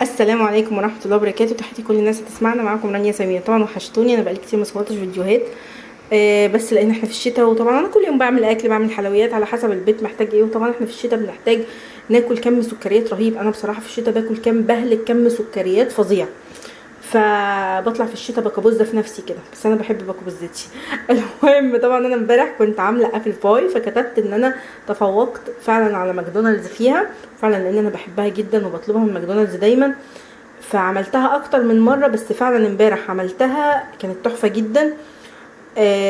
السلام عليكم ورحمه الله وبركاته. تحياتي كل الناس هتسمعنا. معاكم رانيا سمير. طبعا وحشتوني، انا بقالي كتير ما صورتش فيديوهات. بس لان احنا في الشتاء، وطبعا انا كل يوم بعمل اكل، بعمل حلويات على حسب البيت محتاج ايه. وطبعا احنا في الشتاء بنحتاج ناكل كم سكريات رهيب. انا بصراحه في الشتاء باكل كم سكريات فظيع. فبطلع في الشتاء بكبوزه في نفسي كده، بس انا بحب بكبوزتي. المهم، طبعا انا امبارح كنت عامله ابل باي، فكتبت ان انا تفوقت فعلا على ماكدونالدز فيها فعلا، لان انا بحبها جدا وبطلبها من ماكدونالدز دايما. فعملتها اكتر من مره، بس فعلا امبارح عملتها كانت تحفه جدا.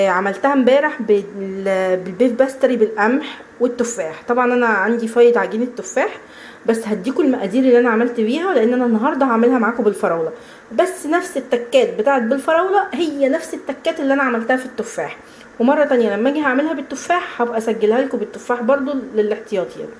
عملتها امبارح بالبيف باستري بالقمح والتفاح. طبعا انا عندي فايض عجينه تفاح، بس هديكم المقادير اللي انا عملت بيها، لان انا النهارده هعملها معاكم بالفراوله. بس نفس التكات بتاعت بالفراوله هي نفس التكات اللي انا عملتها في التفاح. ومره تانية لما اجي هعملها بالتفاح هبقى اسجلها لكم بالتفاح برضو للاحتياطي يعني.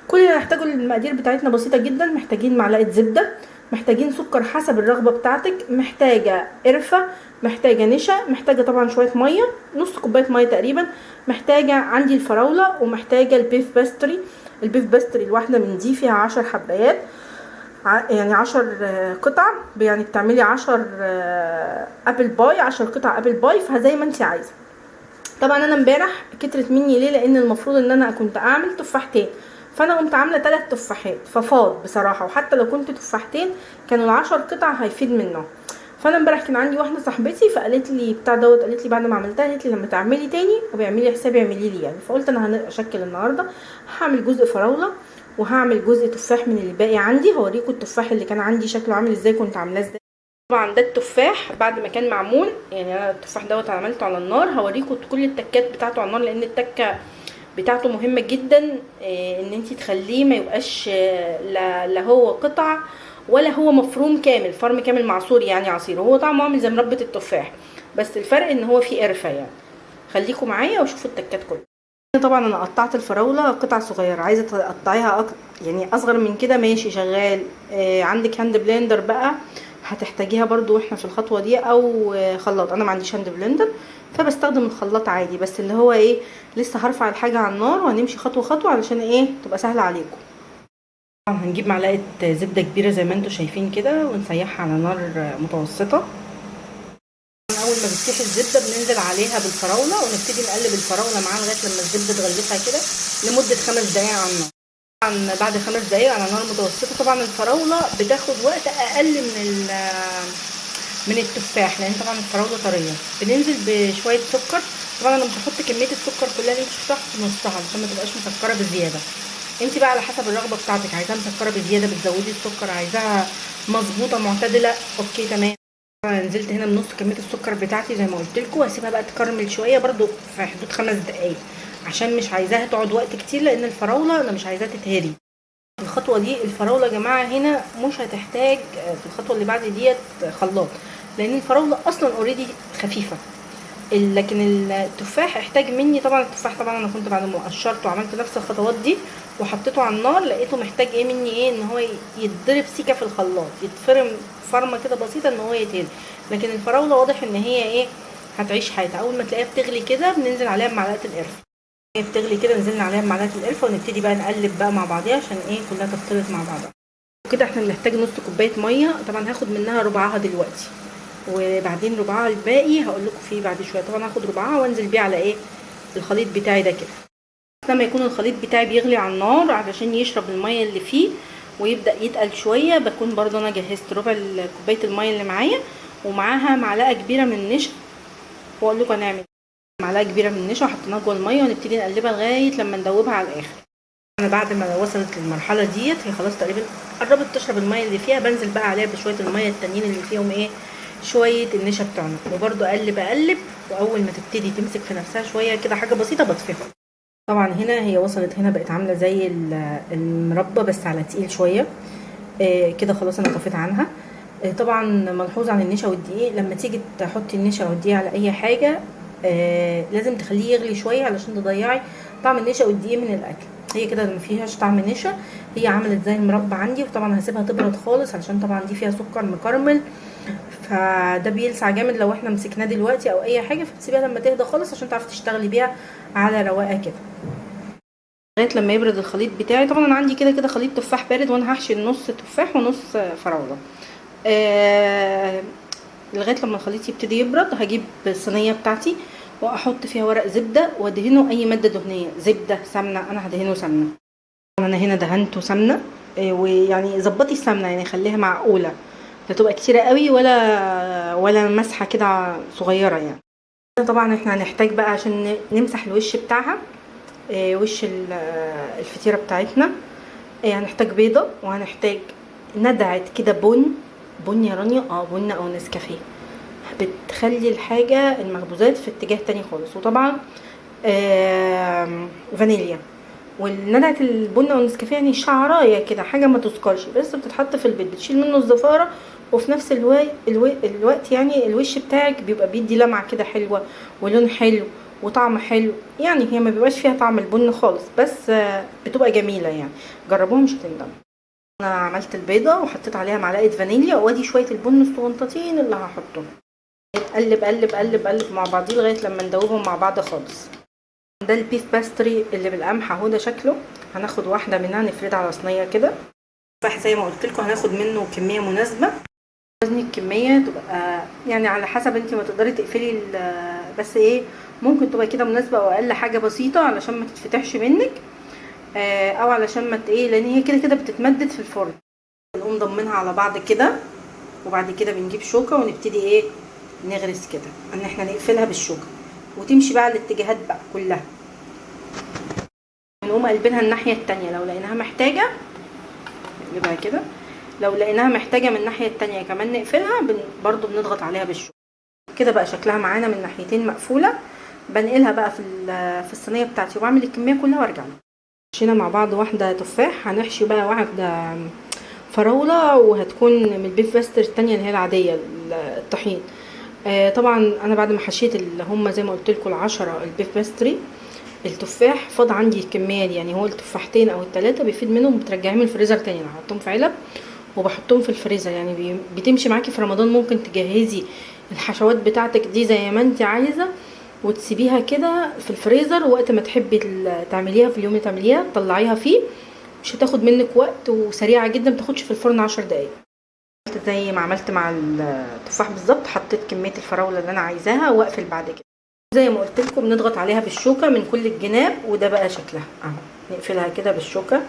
كل اللي هنحتاجه، المقادير بتاعتنا بسيطه جدا. محتاجين معلقه زبده، محتاجين سكر حسب الرغبه بتاعتك، محتاجه قرفه، محتاجه نشا، محتاجه طبعا شويه ميه، نص كوبايه ميه تقريبا. محتاجه عندي الفراوله، ومحتاجه البيف باستري. البيف باستري الواحده من دي فيها 10 حبايات، يعني 10 قطع. يعني بتعملي 10 ابل باي، 10 قطع ابل باي، فزي ما انت عايزه. طبعا انا امبارح كترت مني ليه؟ لان المفروض ان انا كنت اعمل تفاحتين، فانا قمت عامله 3 تفاحات ففاض بصراحه. وحتى لو كنت تفاحتين كانوا العشر قطع هيفيد منهم. فانا امبارح كان عندي واحده صاحبتي فقالت لي بتاع دوت، قالت لي بعد ما عملتها، قالت لي لما تعملي تاني وبيعملي حسابي اعملي لي يعني. فقلت انا هشكل النهارده، هعمل جزء فراوله وهعمل جزء تفاح من اللي باقي عندي. هوريكم التفاح اللي كان عندي شكله عامل ازاي، كنت عاملاه ازاي. طبعا ده التفاح بعد ما كان معمول، يعني انا التفاح دوت عملته على النار. هوريكم كل التكات بتاعته على النار، لان التكه بتاعته مهمه جدا. ان انتي تخليه ما يبقاش لا هو قطع ولا هو مفروم كامل، فرم كامل معصور يعني عصير. هو طعمه عامل زي مربى التفاح، بس الفرق ان هو فيه قرفه يعني. خليكم معايا وشوفوا التكات كلها. طبعا انا قطعت الفراوله قطع صغيره، عايزه تقطعيها يعني اصغر من كده ماشي شغال. عندك هاند بلندر بقى هتحتاجيها برضو واحنا في الخطوه دي، او خلاط. انا ما عنديش هاند بلندر فبستخدم الخلاط عادي، بس اللي هو ايه، لسه هرفع الحاجه على النار وهنمشي خطوه خطوه علشان ايه تبقى سهله عليكم. طبعا هنجيب معلقه زبده كبيره زي ما انتم شايفين كده، ونسيحها على نار متوسطه. اول ما بتسيح الزبده بننزل عليها بالفراوله، ونبتدي نقلب الفراوله معاها لغايه لما الزبده تغلفها كده لمده 5 دقايق على النار. طبعا بعد 5 دقايق على نار متوسطه. طبعا الفراوله بتاخد وقت اقل من التفاح، لان طبعا الفراوله طريه. بننزل بشويه سكر. طبعا انا مش هحط كميه السكر كلها اللي انت شفتها، هحط نصها علشان ما تبقاش مسكره بزياده. انت بقى على حسب الرغبه بتاعتك، عايزاها مسكره بزياده بتزودي السكر، عايزاها مظبوطه معتدله اوكي تمام. نزلت هنا بنص كميه السكر بتاعتي زي ما قلت لكم، واسيبها بقى تكرمل شويه برده في حدود 5 دقايق، عشان مش عايزاها تقعد وقت كتير، لان الفراوله انا مش عايزاها تتهري. الخطوه دي الفراوله يا جماعه هنا مش هتحتاج في الخطوه اللي بعد ديت خلاط، لان الفراوله اصلا اوريدي خفيفه. لكن التفاح احتاج مني. طبعا التفاح طبعا انا كنت بعد ما قشرته وعملت نفس الخطوات دي وحطيته على النار، لقيته محتاج ايه مني، ايه ان هو يتضرب سيكه في الخلاط، يتفرم فرمه كده بسيطه ان هو يتهري. لكن الفراوله واضح ان هي ايه، هتعيش حياتها. اول ما تلاقيها بتغلي كده بننزل عليها بمعلقه القرفه. هي بتغلي كده نزلنا عليها بمعلقه القرفه، ونبتدي بقى نقلب بقى مع بعضيها عشان ايه كلها تختلط مع بعضها. وكده احنا بنحتاج نص كوبايه ميه. طبعا هاخد منها ربعها دلوقتي، وبعدين ربعها الباقي هقول لكم فيه بعد شويه. طبعا هاخد ربعها وانزل بيه على ايه، الخليط بتاعي ده كده. لما يكون الخليط بتاعي بيغلي على النار علشان يشرب الميه اللي فيه ويبدا يتقل شويه، بكون برضو انا جهزت ربع كوبايه الميه اللي معايا، ومعاها معلقه كبيره من النشا. واقول لكم هنعمل معلقه كبيره من النشا وحطيناها جوه الميه، ونبتدي نقلبها لغايه لما ندوبها على الاخر. انا بعد ما وصلت للمرحله ديت هي خلاص تقريبا قربت تشرب الميه اللي فيها، بنزل بقى عليها بشويه الميه التانيين اللي فيهم ايه، شويه النشا بتاعنا، وبرده اقلب. واول ما تبتدي تمسك في نفسها شويه كده حاجه بسيطه بطفيها. طبعا هنا هي وصلت، هنا بقت عامله زي المربى بس على تقيل شويه. كده خلاص انا طفيت عنها. طبعا ملحوظ عن النشا والدقيق، لما تيجي تحطي النشا والدقيق على اي حاجه لازم تخليه يغلي شويه علشان تضيعي طعم النشا والدقيق من الاكل. هي كده ما فيهاش طعم نشا، هي عملت زي المربى عندي. وطبعا هسيبها تبرد خالص علشان طبعا دي فيها سكر مكرمل، فده بيلسع جامد لو احنا مسكناه دلوقتي او اي حاجه. فتسيبيها لما تهدى خالص عشان تعرفي تشتغلي بيها على رواقه كده. لغايه لما يبرد الخليط بتاعي. طبعا انا عندي كده كده خليط تفاح بارد، وانا هحشي نص تفاح ونص فراوله. لغايه لما الخليط يبتدي يبرد هجيب الصينيه بتاعتي واحط فيها ورق زبده وادهنه اي ماده دهنيه، زبده، سمنه. انا هدهنه سمنه. انا هنا دهنته سمنه. ويعني ظبطي السمنه، يعني خليها معقوله، لا تبقى كتيره قوي ولا مسحه كده صغيره يعني. طبعا احنا هنحتاج بقى عشان نمسح الوش بتاعها، وش الفطيره بتاعتنا. هنحتاج بيضه، وهنحتاج ندعه كده بن يا رانيا، بن او نسكافيه، بتخلي الحاجه المخبوزات في اتجاه تاني خالص. وطبعا فانيليا. والندعه البن او النسكافيه يعني شعرايه كده، حاجه ما تذكرش، بس بتتحط في البيض، بتشيل منه الزفاره، وفي نفس الوقت يعني الوش بتاعك بيبقى بيدي لمعه كده حلوه ولون حلو وطعم حلو. يعني هي ما بيبقاش فيها طعم البن خالص، بس بتبقى جميله يعني. جربوها مش هتندموا. انا عملت البيضه وحطيت عليها معلقه فانيليا، وادي شويه البن الصغنطتين اللي هحطهم. قلب قلب قلب قلب مع بعضيه لغايه لما ندوبهم مع بعض خالص. ده البيف باستري اللي بالقمح اهو، ده شكله. هناخد واحده منها نفردها على صينيه كده. زي ما قلت لكم هناخد منه كميه مناسبه. وزن الكميه تبقى يعني على حسب انت ما تقدري تقفلي، بس ايه، ممكن تبقى كده مناسبه او اقل حاجه بسيطه علشان ما تتفتحش منك، او علشان ما ايه، لان هي كده كده بتتمدد في الفرن. نقوم ضمنها على بعض كده، وبعد كده بنجيب شوكه ونبتدي ايه، نغرس كده ان احنا نقفلها بالشوكه، وتمشي بقى الاتجاهات بقى كلها. نقوم قلبينها الناحيه التانية، لو لقيناها محتاجه نقلبها كده، لو لقيناها محتاجه من الناحيه التانية كمان نقفلها، برضو بنضغط عليها بالشوكه كده. بقى شكلها معانا من ناحيتين مقفوله. بنقلها بقى في الصينيه بتاعتي، وبعمل الكميه كلها وارجع لها. حشينا مع بعض واحده تفاح، هنحشي بقى واحده فراوله، وهتكون من البيف باستر التانية اللي هي العاديه الطحين. طبعا انا بعد ما حشيت اللي هم زي ما قلت لكم ال10 البيف باستري التفاح، فاض عندي الكميه دي، يعني هو التفاحتين او الثلاثه بيفيد منهم، بترجعيهم الفريزر تاني. انا هحطهم في علب وبحطهم في الفريزر، يعني بتمشي معاكي في رمضان. ممكن تجهزي الحشوات بتاعتك دي زي ما انت عايزه، وتسيبيها كده في الفريزر، وقت ما تحبي تعمليها في اليوم اللي تعمليها تطلعيها فيه، مش هتاخد منك وقت، وسريعه جدا، متاخدش في الفرن 10 دقايق. زي ما عملت مع التفاح بالظبط، حطيت كميه الفراوله اللي انا عايزاها واقفل بعد كده. زي ما قلت لكم بنضغط عليها بالشوكه من كل الجناب، وده بقى شكلها اهو. نقفلها كده بالشوكه،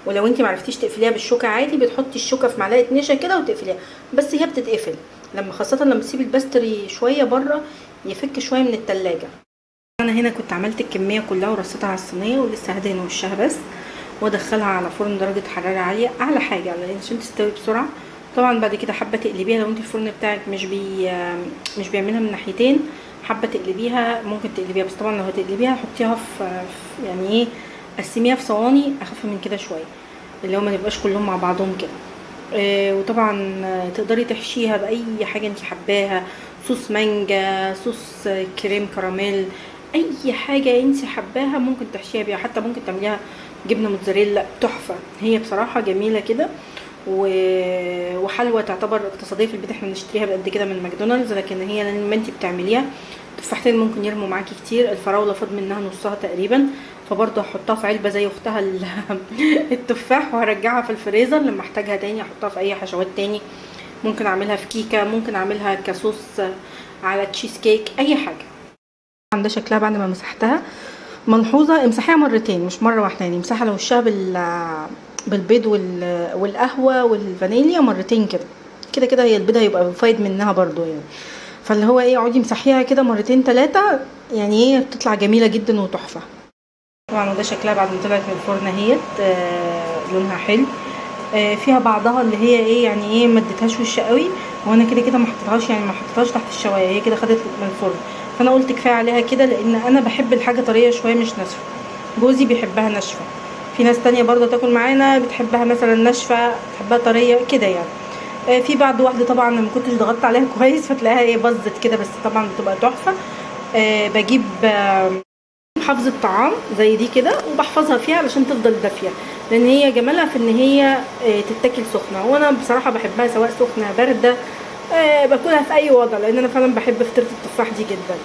ولو انت معرفتيش تقفليها بالشوكه عادي، بتحطي الشوكه في معلقه نشا كده وتقفليها، بس هي بتتقفل خاصه لما تسيبي الباستري شويه بره يفك شويه من التلاجة. انا هنا كنت عملت الكميه كلها ورصيتها على الصينيه، ولسه هدهن وشها بس، وادخلها على فرن درجه حراره عاليه اعلى حاجه عشان تستوي بسرعه. طبعا بعد كده حابه تقلبيها، لو انت الفرن بتاعك مش بيعملها من ناحيتين، حابه تقلبيها ممكن تقلبيها، بس طبعا لو هتقلبيها حطيها في يعني ايه، قسميها في صواني اخف من كده شويه، اللي هو ما يبقاش كلهم مع بعضهم كده. وطبعا تقدري تحشيها باي حاجه انت حباها، صوص مانجا، صوص كريم كراميل، اي حاجه انت حباها ممكن تحشيها بيها، حتى ممكن تعمليها جبنه موتزاريلا، تحفه. هي بصراحه جميله كده، وحلوه تعتبر اقتصاديه في البيت. احنا بنشتريها بقد كده من ماكدونالدز، لكن هي لما انت بتعمليها تفاحتين ممكن يرموا معاكي كتير. الفراوله فاض منها نصها تقريبا، فبرضه هحطها في علبه زي اختها التفاح، وهرجعها في الفريزر لما احتاجها تاني، احطها في اي حشوات تاني. ممكن اعملها في كيكه، ممكن اعملها كصوص على تشيز كيك، اي حاجه. ده شكلها بعد ما مسحتها. ملحوظه، امسحيها مرتين مش مره واحده، يعني امسحها لو وشها بالبيض والقهوه والفانيليا مرتين كده. كده كده هي البيضه هيبقى فايد منها برضو يعني، فاللي هو ايه، اقعدي امسحيها كده مرتين 3، يعني ايه بتطلع جميله جدا وتحفه. طبعا ده شكلها بعد ما طلعت من الفرن اهيت، لونها حلو. فيها بعضها اللي هي ايه، يعني ايه، ما اديتهاش وش قوي، وانا كده كده ما حطيتهاش، يعني ما حطيتهاش تحت الشوايه، هي كده خدت من الفرن. فانا قلت كفايه عليها كده، لان انا بحب الحاجه طريه شويه مش ناشفه. جوزي بيحبها ناشفه، في ناس تانية برضه تاكل معانا بتحبها مثلا ناشفه، بتحبها طريه كده يعني. في بعض واحده طبعا ما كنتش ضغطت عليها كويس، فتلاقيها ايه باظت كده، بس طبعا بتبقى تحفه. بجيب حافظة طعام زي دي كده، وبحفظها فيها علشان تفضل دافيه، لان هي جمالها في ان هي تتاكل سخنه، وانا بصراحه بحبها سواء سخنه بارده. باكلها في اي وضع، لان انا فعلا بحب فطيره التفاح دي جدا.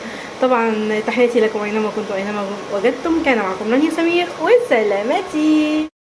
طبعا تحياتي لكم اينما كنتم اينما وجدتم. كان معكم رانيا سمير، والسلامتي.